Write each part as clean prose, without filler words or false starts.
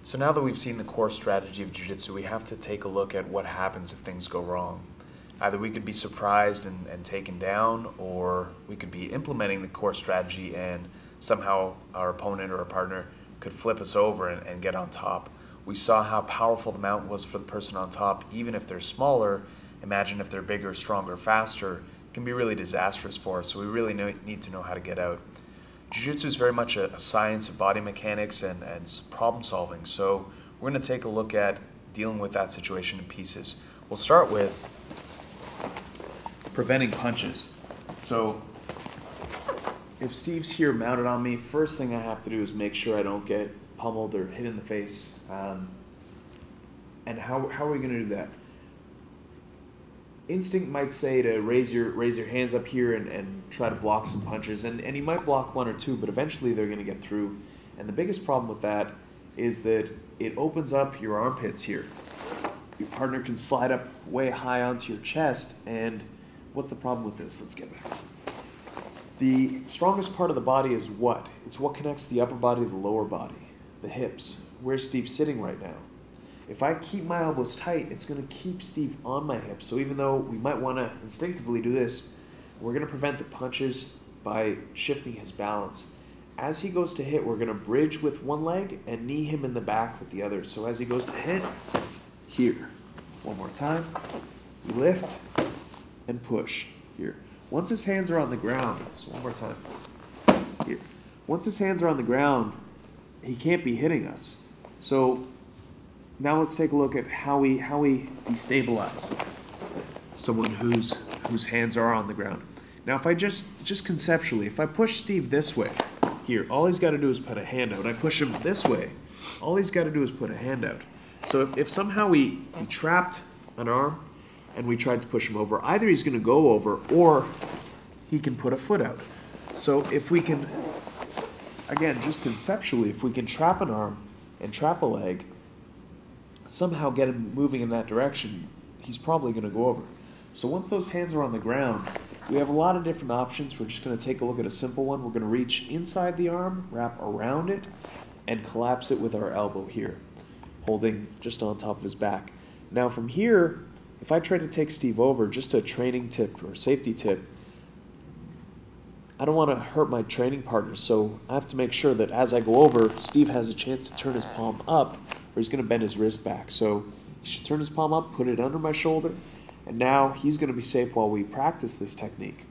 So now that we've seen the core strategy of Jiu-Jitsu, we have to take a look at what happens if things go wrong. Either we could be surprised and taken down, or we could be implementing the core strategy and somehow our opponent or our partner could flip us over and get on top. We saw how powerful the mount was for the person on top. Even if they're smaller, imagine if they're bigger, stronger, faster, it can be really disastrous for us. So we really need to know how to get out. Jiu-Jitsu is very much a science of body mechanics and problem solving. So we're going to take a look at dealing with that situation in pieces. We'll start with preventing punches. So if Steve's here mounted on me, first thing I have to do is make sure I don't get pummeled or hit in the face. And how are we going to do that? Instinct might say to raise your hands up here and try to block some punches, and you might block one or two, but eventually they're going to get through. And the biggest problem with that is that it opens up your armpits here. Your partner can slide up way high onto your chest, and what's the problem with this? Let's get back. The strongest part of the body is what? It's what connects the upper body to the lower body, the hips. Where's Steve sitting right now? If I keep my elbows tight, it's going to keep Steve on my hips. So even though we might want to instinctively do this, we're going to prevent the punches by shifting his balance. As he goes to hit, we're going to bridge with one leg and knee him in the back with the other. So as he goes to hit, here. One more time. We lift and push. Here. Once his hands are on the ground, so one more time. Here. Once his hands are on the ground, he can't be hitting us. So now let's take a look at how we destabilize someone whose hands are on the ground. Now if I just conceptually, if I push Steve this way, here, all he's got to do is put a hand out. I push him this way, all he's got to do is put a hand out. So if somehow we trapped an arm and we tried to push him over, either he's going to go over or he can put a foot out. So if we can, again, just conceptually, if we can trap an arm and trap a leg, somehow get him moving in that direction, he's probably going to go over. So once those hands are on the ground, we have a lot of different options. We're just going to take a look at a simple one. We're going to reach inside the arm, wrap around it, and collapse it with our elbow here, holding just on top of his back. Now from here, if I try to take Steve over, just a training tip or safety tip, I don't want to hurt my training partner, so I have to make sure that as I go over, Steve has a chance to turn his palm up, or he's going to bend his wrist back. So he should turn his palm up, put it under my shoulder, and now he's going to be safe while we practice this technique.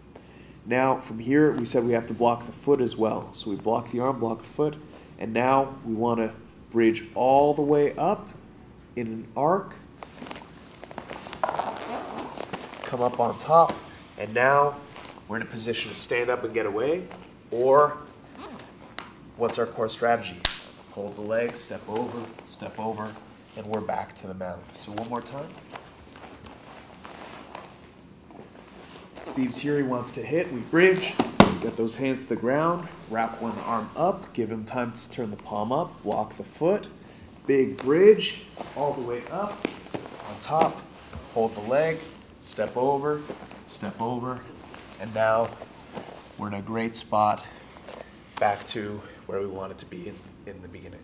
Now from here, we said we have to block the foot as well. So we block the arm, block the foot, and now we want to bridge all the way up in an arc, come up on top, and now we're in a position to stand up and get away, or what's our core strategy? Hold the leg, step over, and we're back to the mount. So one more time. Steve's here, he wants to hit, we bridge, get those hands to the ground, wrap one arm up, give him time to turn the palm up, block the foot, big bridge, all the way up, on top, hold the leg, step over, and now we're in a great spot back to where we wanted to be in the beginning.